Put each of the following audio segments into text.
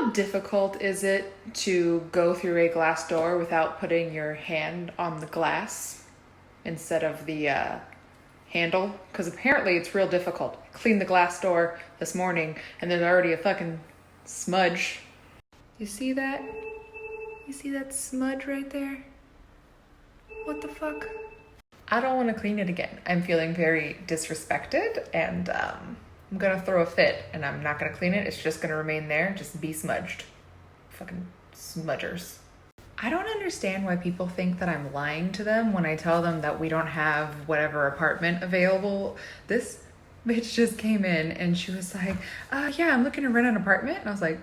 How difficult is it to go through a glass door without putting your hand on the glass instead of the handle? Because apparently it's real difficult. I cleaned the glass door this morning and there's already a fucking smudge. You see that? You see that smudge right there? What the fuck? I don't want to clean it again. I'm feeling very disrespected and I'm gonna throw a fit and I'm not gonna clean it. It's just gonna remain there, just be smudged. Fucking smudgers. I don't understand why people think that I'm lying to them when I tell them that we don't have whatever apartment available. This bitch just came in and she was like, yeah, I'm looking to rent an apartment. And I was like,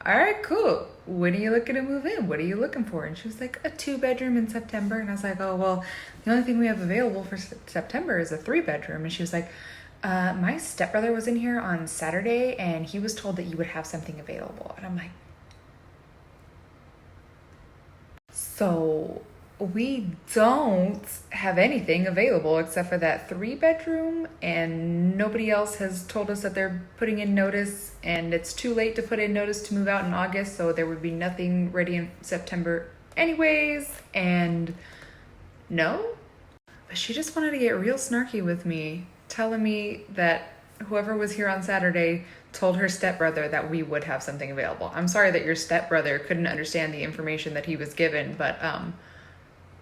all right, cool. When are you looking to move in? What are you looking for? And she was like, a 2-bedroom in September. And I was like, oh, well, the only thing we have available for September is a 3-bedroom. And she was like, my stepbrother was in here on Saturday and he was told that you would have something available. And I'm like, so we don't have anything available except for that 3-bedroom, and nobody else has told us that they're putting in notice, and it's too late to put in notice to move out in August, so there would be nothing ready in September anyways. And no, but she just wanted to get real snarky with me, telling me that whoever was here on Saturday told her stepbrother that we would have something available. I'm sorry that your stepbrother couldn't understand the information that he was given, but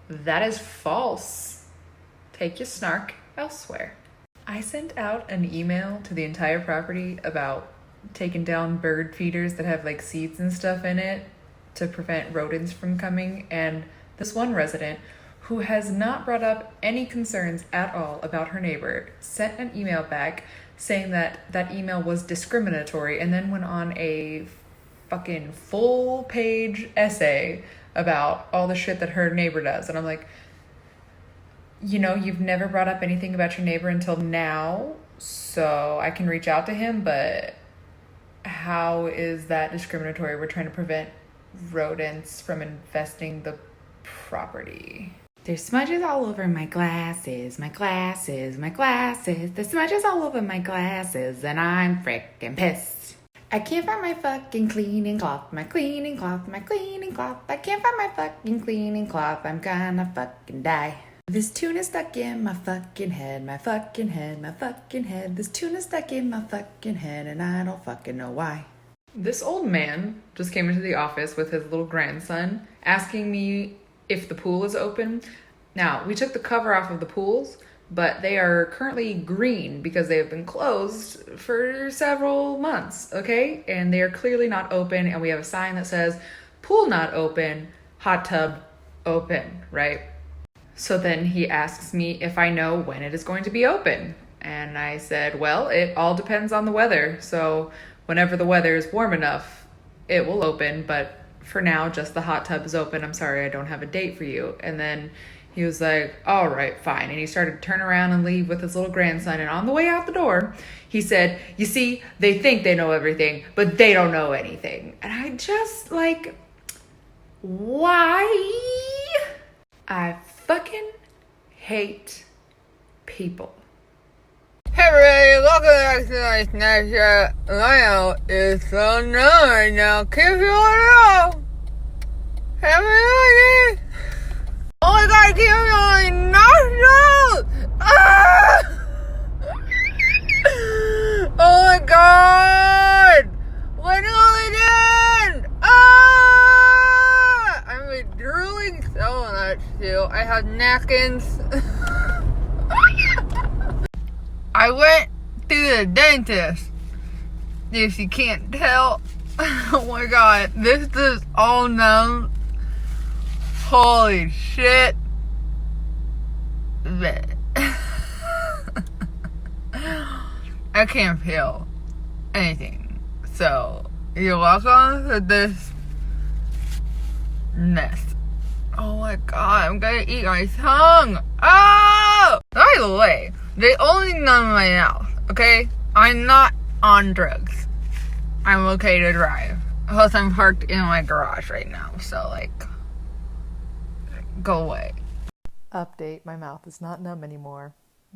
that is false. Take your snark elsewhere. I sent out an email to the entire property about taking down bird feeders that have like seeds and stuff in it to prevent rodents from coming, and this one resident who has not brought up any concerns at all about her neighbor sent an email back saying that that email was discriminatory, and then went on a fucking full-page essay about all the shit that her neighbor does. And I'm like, you know, you've never brought up anything about your neighbor until now, so I can reach out to him, but how is that discriminatory? We're trying to prevent rodents from infesting the property. There's smudges all over my glasses, my glasses, my glasses. There's smudges all over my glasses, and I'm frickin' pissed. I can't find my fucking cleaning cloth, my cleaning cloth, my cleaning cloth. I can't find my fucking cleaning cloth, I'm gonna fucking die. This tune is stuck in my fucking head, my fucking head, my fucking head. This tune is stuck in my fucking head, and I don't fucking know why. This old man just came into the office with his little grandson, asking me if the pool is open. Now, we took the cover off of the pools, but they are currently green because they have been closed for several months, okay? And they are clearly not open, and we have a sign that says, pool not open, hot tub open, right? So then he asks me if I know when it is going to be open. And I said, well, it all depends on the weather. So whenever the weather is warm enough, it will open, but for now, just the hot tub is open. I'm sorry, I don't have a date for you. And then he was like, all right, fine. And he started to turn around and leave with his little grandson. And on the way out the door, he said, you see, they think they know everything, but they don't know anything. And I just like, why? I fucking hate people. Hey everybody, welcome back to my Snapchat. My out is so numb right now. Keep you on know. Happy holidays. Oh my god, keep me on nostrils. Ah! Oh my god. When will it end? Ah! I'm like drooling so much too. I have napkins. I went to the dentist, if you can't tell. Oh my god, this is all numb. Holy shit. I can't feel anything. So, you're welcome to this mess. Oh my god, I'm gonna eat my tongue. Oh! By the way, they only numb my mouth, okay? I'm not on drugs. I'm okay to drive. Plus, I'm parked in my garage right now, so, like, go away. Update, my mouth is not numb anymore,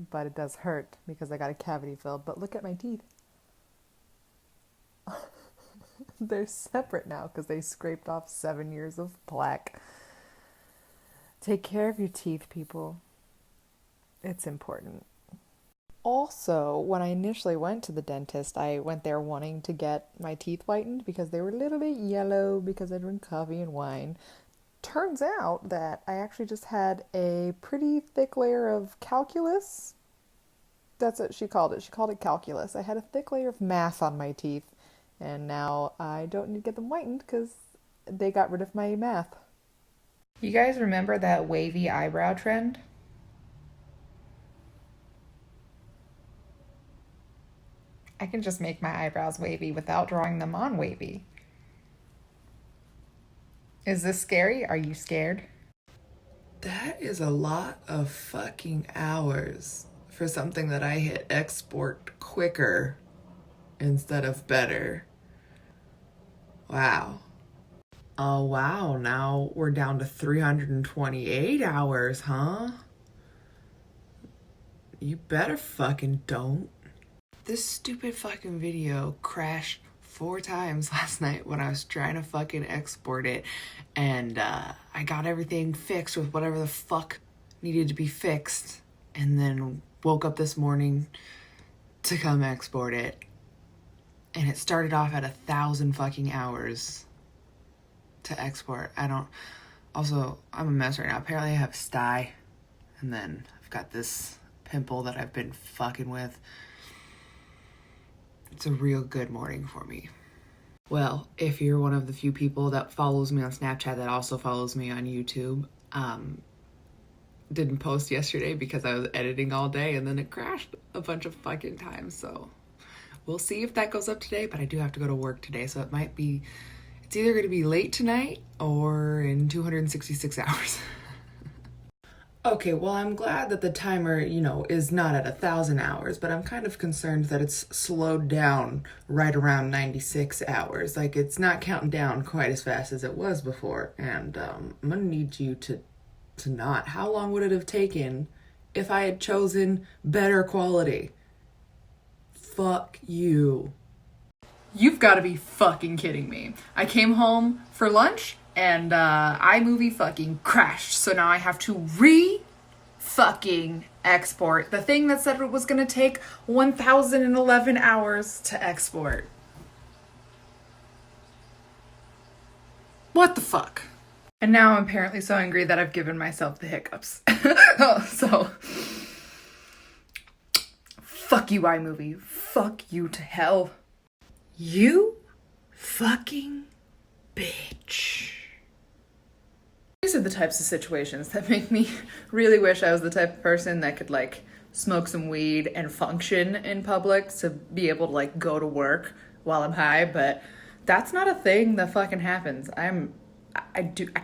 but it does hurt because I got a cavity filled. But look at my teeth. They're separate now because they scraped off 7 years of plaque. Take care of your teeth, people. It's important. Also, when I initially went to the dentist, I went there wanting to get my teeth whitened because they were a little bit yellow because I drink coffee and wine. Turns out that I actually just had a pretty thick layer of calculus. That's what she called it. She called it calculus. I had a thick layer of math on my teeth, and now I don't need to get them whitened because they got rid of my math. You guys remember that wavy eyebrow trend? I can just make my eyebrows wavy without drawing them on wavy. Is this scary? Are you scared? That is a lot of fucking hours for something that I hit export quicker instead of better. Wow. Oh, wow. Now we're down to 328 hours, huh? You better fucking don't. This stupid fucking video crashed 4 times last night when I was trying to fucking export it, and I got everything fixed with whatever the fuck needed to be fixed, and then woke up this morning to come export it, and it started off at 1,000 fucking hours to export. Also, I'm a mess right now. Apparently I have a sty, and then I've got this pimple that I've been fucking with. It's a real good morning for me. Well, if you're one of the few people that follows me on Snapchat that also follows me on YouTube, didn't post yesterday because I was editing all day and then it crashed a bunch of fucking times. So we'll see if that goes up today, but I do have to go to work today. So it's either going to be late tonight or in 266 hours. Okay, well, I'm glad that the timer, is not at 1,000 hours, but I'm kind of concerned that it's slowed down right around 96 hours. Like, it's not counting down quite as fast as it was before, and I'm gonna need you to not. How long would it have taken if I had chosen better quality? Fuck you. You've got to be fucking kidding me. I came home for lunch and iMovie fucking crashed. So now I have to fucking export the thing that said it was going to take 1,011 hours to export. What the fuck? And now I'm apparently so angry that I've given myself the hiccups. So, fuck you, iMovie. Fuck you to hell. You fucking bitch. These are the types of situations that make me really wish I was the type of person that could smoke some weed and function in public to be able to go to work while I'm high, but that's not a thing that fucking happens. I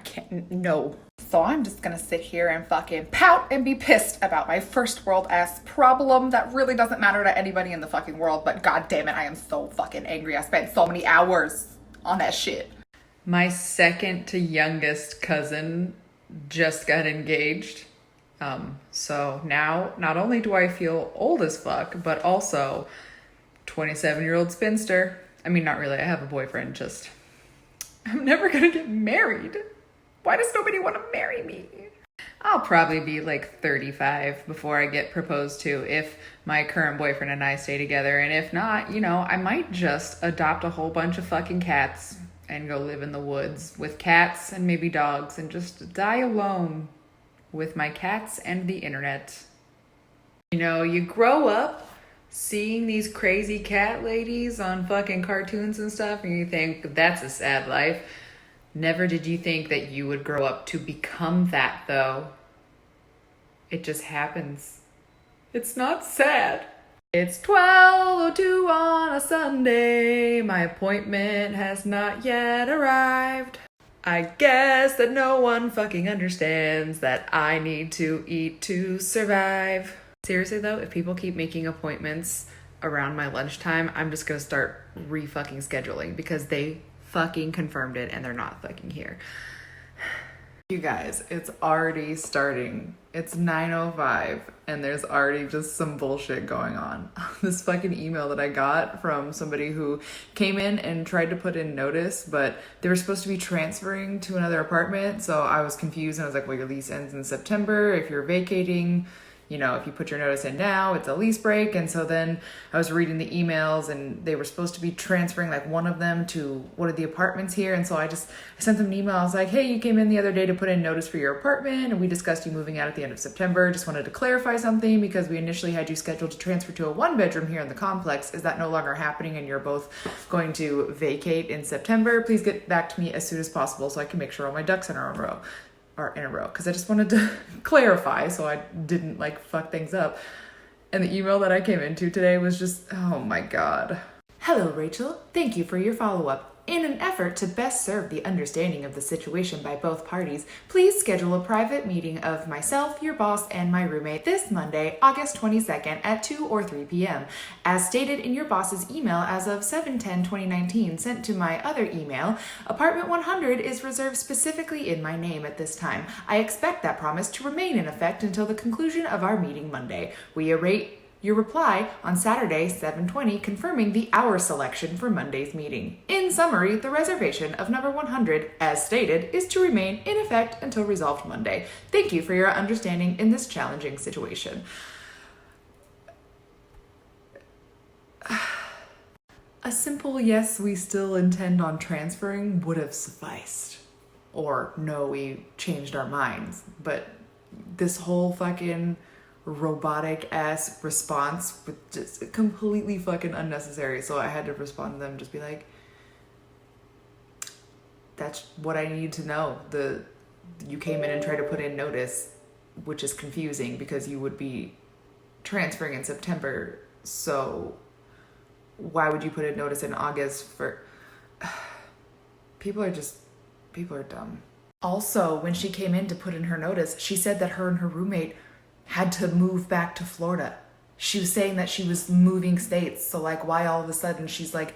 can't, no. So I'm just gonna sit here and fucking pout and be pissed about my first world ass problem that really doesn't matter to anybody in the fucking world, but god damn it, I am so fucking angry. I spent so many hours on that shit. My second to youngest cousin just got engaged. So now not only do I feel old as fuck, but also 27-year-old spinster. I mean, not really, I have a boyfriend, just I'm never gonna get married. Why does nobody want to marry me? I'll probably be 35 before I get proposed to if my current boyfriend and I stay together. And if not, I might just adopt a whole bunch of fucking cats and go live in the woods with cats and maybe dogs and just die alone with my cats and the internet. You grow up seeing these crazy cat ladies on fucking cartoons and stuff and you think that's a sad life. Never did you think that you would grow up to become that, though. It just happens. It's not sad. It's 12:02 on a Sunday. My appointment has not yet arrived. I guess that no one fucking understands that I need to eat to survive. Seriously, though, if people keep making appointments around my lunchtime, I'm just gonna start re-fucking scheduling because they fucking confirmed it and they're not fucking here. You guys, it's already starting. It's 9:05 and there's already just some bullshit going on. This fucking email that I got from somebody who came in and tried to put in notice, but they were supposed to be transferring to another apartment. So I was confused and I was like, well, your lease ends in September. If you're vacating, you know, if you put your notice in now, it's a lease break. And so then I was reading the emails and they were supposed to be transferring like one of them to one of the apartments here. And so I sent them an email. I was like, hey, you came in the other day to put in notice for your apartment and we discussed you moving out at the end of September. Just wanted to clarify something because we initially had you scheduled to transfer to a 1-bedroom here in the complex. Is that no longer happening and you're both going to vacate in September? Please get back to me as soon as possible so I can make sure all my ducks are in a row, because I just wanted to clarify so I didn't like fuck things up. And the email that I came into today was just, oh my god. Hello, Rachel. Thank you for your follow-up. In an effort to best serve the understanding of the situation by both parties, please schedule a private meeting of myself, your boss, and my roommate this Monday, August 22nd at 2 or 3 p.m. As stated in your boss's email as of 7/10/2019 sent to my other email, apartment 100 is reserved specifically in my name at this time. I expect that promise to remain in effect until the conclusion of our meeting Monday. We await your reply on Saturday, 7/20, confirming the hour selection for Monday's meeting. In summary, the reservation of number 100, as stated, is to remain in effect until resolved Monday. Thank you for your understanding in this challenging situation. A simple yes, we still intend on transferring would have sufficed. Or no, we changed our minds. But this whole fucking robotic ass response was just completely fucking unnecessary. So I had to respond to them, just be like, that's what I need to know. You came in and tried to put in notice, which is confusing because you would be transferring in September. So why would you put in notice in August for... People are dumb. Also, when she came in to put in her notice, she said that her and her roommate had to move back to Florida. She was saying that she was moving states. So like, why all of a sudden she's like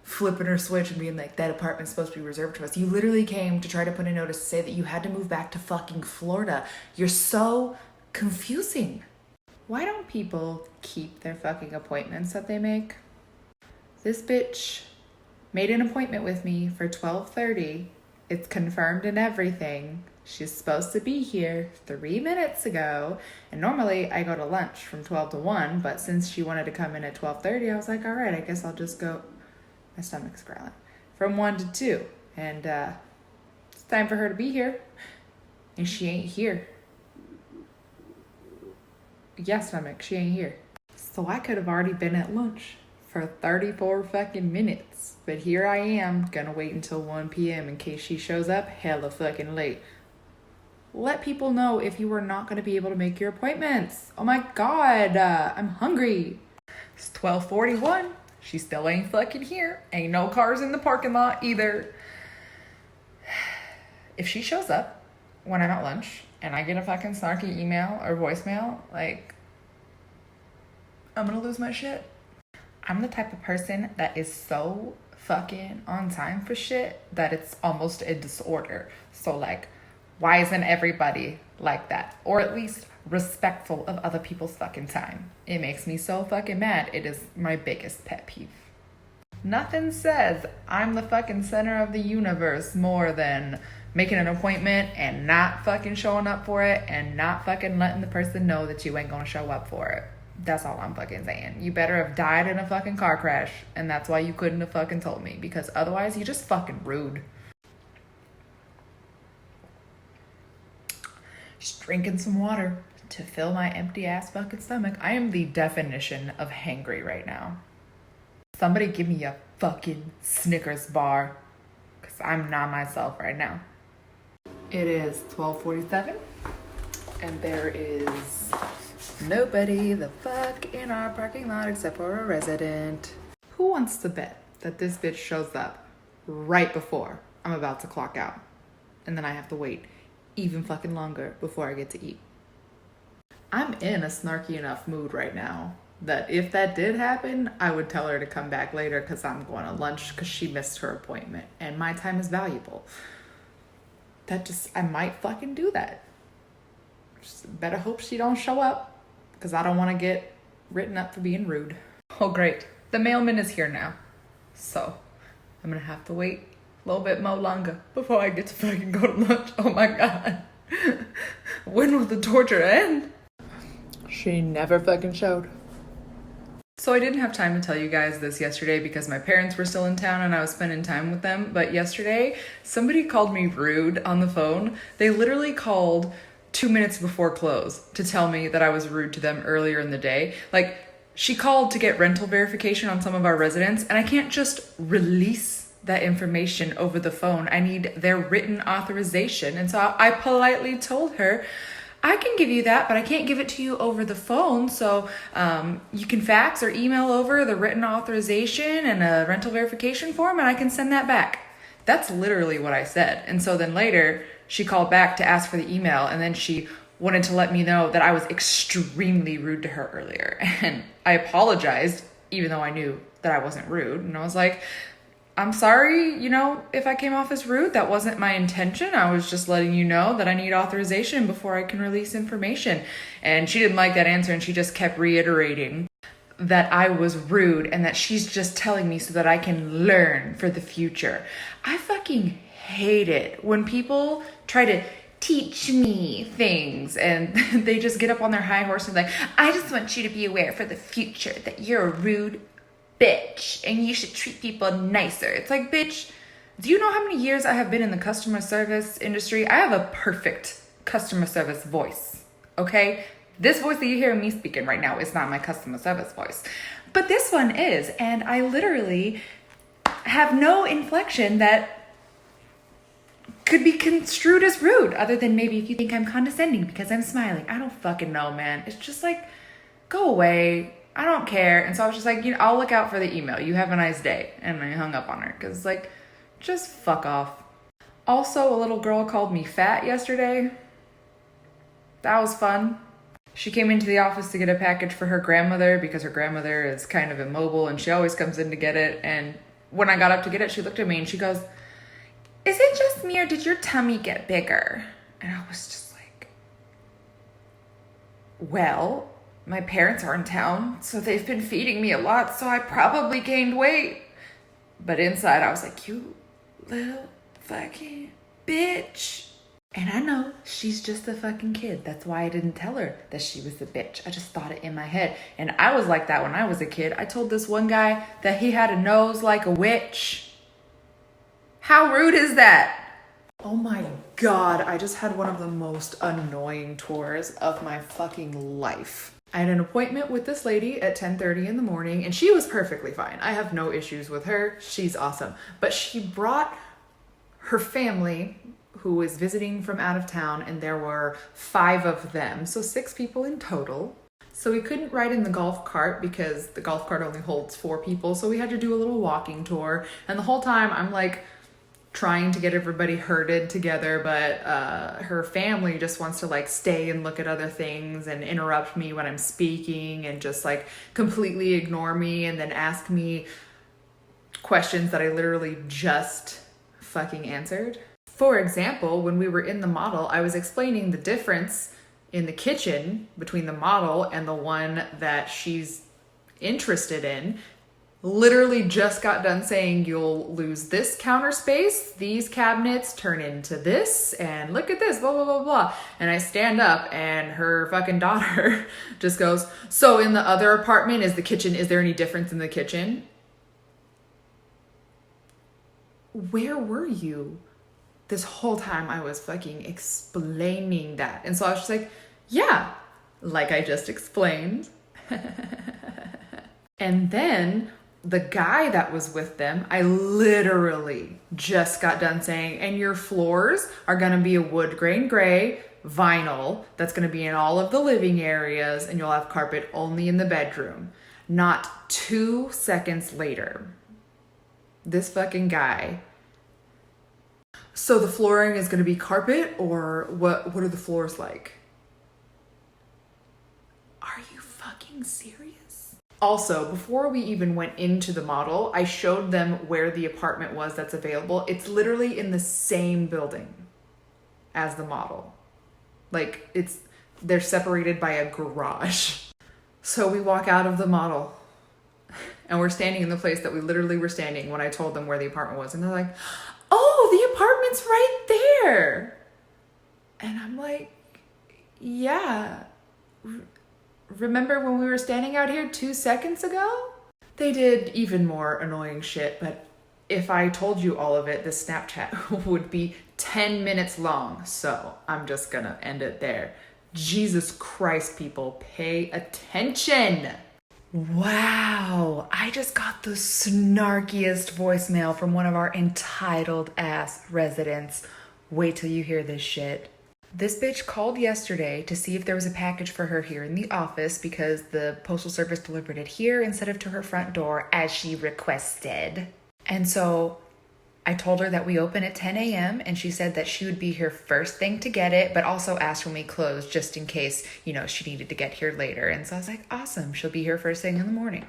flipping her switch and being like, that apartment's supposed to be reserved to us. You literally came to try to put a notice to say that you had to move back to fucking Florida. You're so confusing. Why don't people keep their fucking appointments that they make? This bitch made an appointment with me for 12:30. It's confirmed and everything. She's supposed to be here 3 minutes ago. And normally I go to lunch from 12 to 1, but since she wanted to come in at 12:30, I was like, all right, I guess I'll just go. My stomach's growling. From 1 to 2. And it's time for her to be here. And she ain't here. Yeah, stomach, she ain't here. So I could have already been at lunch for 34 fucking minutes. But here I am, gonna wait until 1 p.m. in case she shows up hella fucking late. Let people know if you are not going to be able to make your appointments. Oh my god, I'm hungry. It's 12:41. She still ain't fucking here. Ain't no cars in the parking lot either. If she shows up when I'm at lunch and I get a fucking snarky email or voicemail, like, I'm gonna lose my shit. I'm the type of person that is so fucking on time for shit that it's almost a disorder. So like, why isn't everybody like that? Or at least respectful of other people's fucking time. It makes me so fucking mad. It is my biggest pet peeve. Nothing says I'm the fucking center of the universe more than making an appointment and not fucking showing up for it and not fucking letting the person know that you ain't gonna show up for it. That's all I'm fucking saying. You better have died in a fucking car crash and that's why you couldn't have fucking told me, because otherwise you're just fucking rude. Just drinking some water to fill my empty ass fucking stomach. I am the definition of hangry right now. Somebody give me a fucking Snickers bar, because I'm not myself right now. It is 12:47 and there is nobody the fuck in our parking lot except for a resident. Who wants to bet that this bitch shows up right before I'm about to clock out and then I have to wait even fucking longer before I get to eat? I'm in a snarky enough mood right now that if that did happen, I would tell her to come back later because I'm going to lunch because she missed her appointment and my time is valuable. I might fucking do that. Just better hope she don't show up, because I don't want to get written up for being rude. Oh, great. The mailman is here now. So, I'm going to have to wait a little bit more longer before I get to fucking go to lunch. Oh my God. When will the torture end? She never fucking showed. So I didn't have time to tell you guys this yesterday because my parents were still in town and I was spending time with them. But yesterday, somebody called me rude on the phone. They literally called 2 minutes before close to tell me that I was rude to them earlier in the day. Like, she called to get rental verification on some of our residents, and I can't just release that information over the phone. I need their written authorization. And so I politely told her, I can give you that, but I can't give it to you over the phone. So you can fax or email over the written authorization and a rental verification form, and I can send that back. That's literally what I said. And so then later she called back to ask for the email, and then she wanted to let me know that I was extremely rude to her earlier. And I apologized, even though I knew that I wasn't rude. And I was like, I'm sorry, if I came off as rude, that wasn't my intention. I was just letting you know that I need authorization before I can release information. And she didn't like that answer, and she just kept reiterating that I was rude and that she's just telling me so that I can learn for the future. I fucking hate it when people try to teach me things and they just get up on their high horse and like, I just want you to be aware for the future that you're a rude bitch and you should treat people nicer. It's like, bitch, do you know how many years I have been in the customer service industry? I have a perfect customer service voice, okay? This voice that you hear me speaking right now is not my customer service voice, but this one is, and I literally have no inflection that could be construed as rude, other than maybe if you think I'm condescending because I'm smiling. I don't fucking know, man. It's just like, go away. I don't care. And so I was just like, I'll look out for the email. You have a nice day. And I hung up on her because, like, just fuck off. Also, a little girl called me fat yesterday. That was fun. She came into the office to get a package for her grandmother because her grandmother is kind of immobile and she always comes in to get it. And when I got up to get it, she looked at me and she goes, is it just me or did your tummy get bigger? And I was just like, well, my parents are in town, so they've been feeding me a lot, so I probably gained weight. But inside I was like, you little fucking bitch. And I know she's just a fucking kid. That's why I didn't tell her that she was a bitch. I just thought it in my head. And I was like that when I was a kid. I told this one guy that he had a nose like a witch. How rude is that? Oh my God, I just had one of the most annoying tours of my fucking life. I had an appointment with this lady at 10:30 in the morning and she was perfectly fine. I have no issues with her. She's awesome. But she brought her family who was visiting from out of town, and there were 5 of them. So 6 people in total. So we couldn't ride in the golf cart because the golf cart only holds 4 people. So we had to do a little walking tour. And the whole time I'm like, trying to get everybody herded together, but her family just wants to like stay and look at other things and interrupt me when I'm speaking and just like completely ignore me and then ask me questions that I literally just fucking answered. For example, when we were in the model, I was explaining the difference in the kitchen between the model and the one that she's interested in. Literally just got done saying you'll lose this counter space, these cabinets turn into this, and look at this, blah, blah, blah, blah. And I stand up and her fucking daughter just goes, so in the other apartment is there any difference in the kitchen? Where were you this whole time I was fucking explaining that? And so I was just like, yeah, like I just explained. And then the guy that was with them, I literally just got done saying, and your floors are gonna be a wood grain gray vinyl that's gonna be in all of the living areas, and you'll have carpet only in the bedroom. Not 2 seconds later, this fucking guy, so the flooring is gonna be carpet, or what are the floors like? Are you fucking serious? Also, before we even went into the model, I showed them where the apartment was that's available. It's literally in the same building. as the model. Like, they're separated by a garage. So we walk out of the model and we're standing in the place that we literally were standing when I told them where the apartment was. And they're like, oh, the apartment's right there. And I'm like, yeah. Remember when we were standing out here 2 seconds ago? They did even more annoying shit, but if I told you all of it, this Snapchat would be 10 minutes long. So I'm just gonna end it there. Jesus Christ, people, pay attention. Wow, I just got the snarkiest voicemail from one of our entitled ass residents. Wait till you hear this shit. This bitch called yesterday to see if there was a package for her here in the office because the postal service delivered it here instead of to her front door as she requested. And so I told her that we open at 10 a.m. and she said that she would be here first thing to get it, but also asked when we closed just in case, she needed to get here later. And so I was like, awesome, she'll be here first thing in the morning.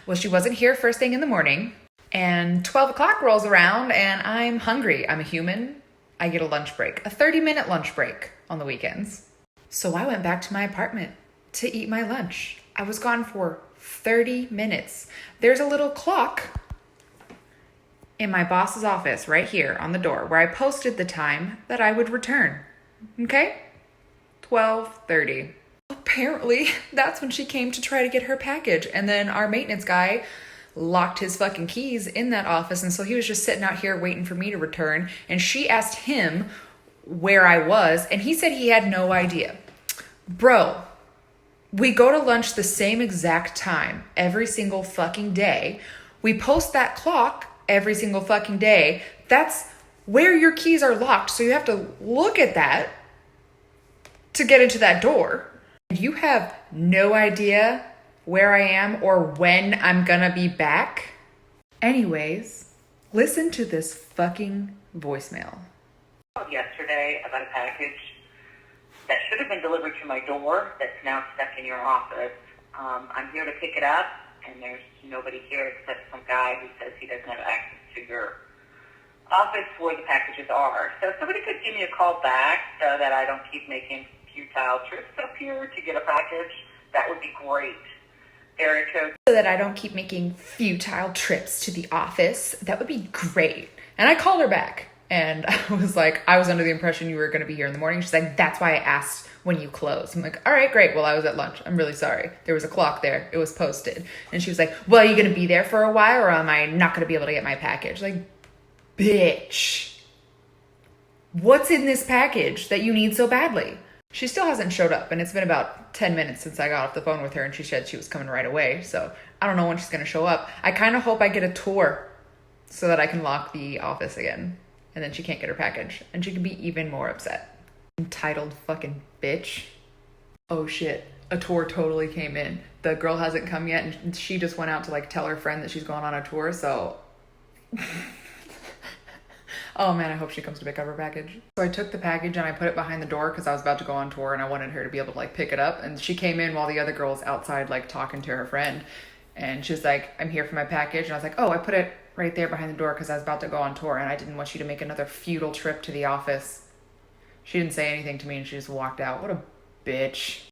Well, she wasn't here first thing in the morning, and 12 o'clock rolls around and I'm hungry. I'm a human. I get a lunch break, a 30-minute lunch break on the weekends. So I went back to my apartment to eat my lunch. I was gone for 30 minutes. There's a little clock in my boss's office right here on the door where I posted the time that I would return. Okay? 12:30. Apparently, that's when she came to try to get her package. And then our maintenance guy locked his fucking keys in that office, and so he was just sitting out here waiting for me to return, and she asked him where I was, and he said he had no idea. Bro, we go to lunch the same exact time every single fucking day. We post that clock every single fucking day. That's where your keys are locked, so you have to look at that to get into that door. You have no idea where I am or when I'm gonna be back. Anyways, listen to this fucking voicemail. Yesterday about a package that should have been delivered to my door that's now stuck in your office. I'm here to pick it up, and there's nobody here except some guy who says he doesn't have access to your office where the packages are. So if somebody could give me a call back so that I don't keep making futile trips up here to get a package, that would be great. Area code. So that I don't keep making futile trips to the office, that would be great. And I called her back and I was like, I was under the impression you were going to be here in the morning. She's like, that's why I asked when you closed. I'm like, all right, great. Well, I was at lunch. I'm really sorry. There was a clock there. It was posted. And she was like, well, are you going to be there for a while or am I not going to be able to get my package? Like, bitch, what's in this package that you need so badly? She still hasn't showed up, and it's been about 10 minutes since I got off the phone with her, and she said she was coming right away, so I don't know when she's going to show up. I kind of hope I get a tour so that I can lock the office again, and then she can't get her package, and she can be even more upset. Entitled fucking bitch. Oh shit, a tour totally came in. The girl hasn't come yet, and she just went out to tell her friend that she's going on a tour, so... Oh man, I hope she comes to pick up her package. So I took the package and I put it behind the door because I was about to go on tour and I wanted her to be able to pick it up. And she came in while the other girl was outside talking to her friend. And she was like, I'm here for my package. And I was like, oh, I put it right there behind the door because I was about to go on tour and I didn't want you to make another futile trip to the office. She didn't say anything to me and she just walked out. What a bitch.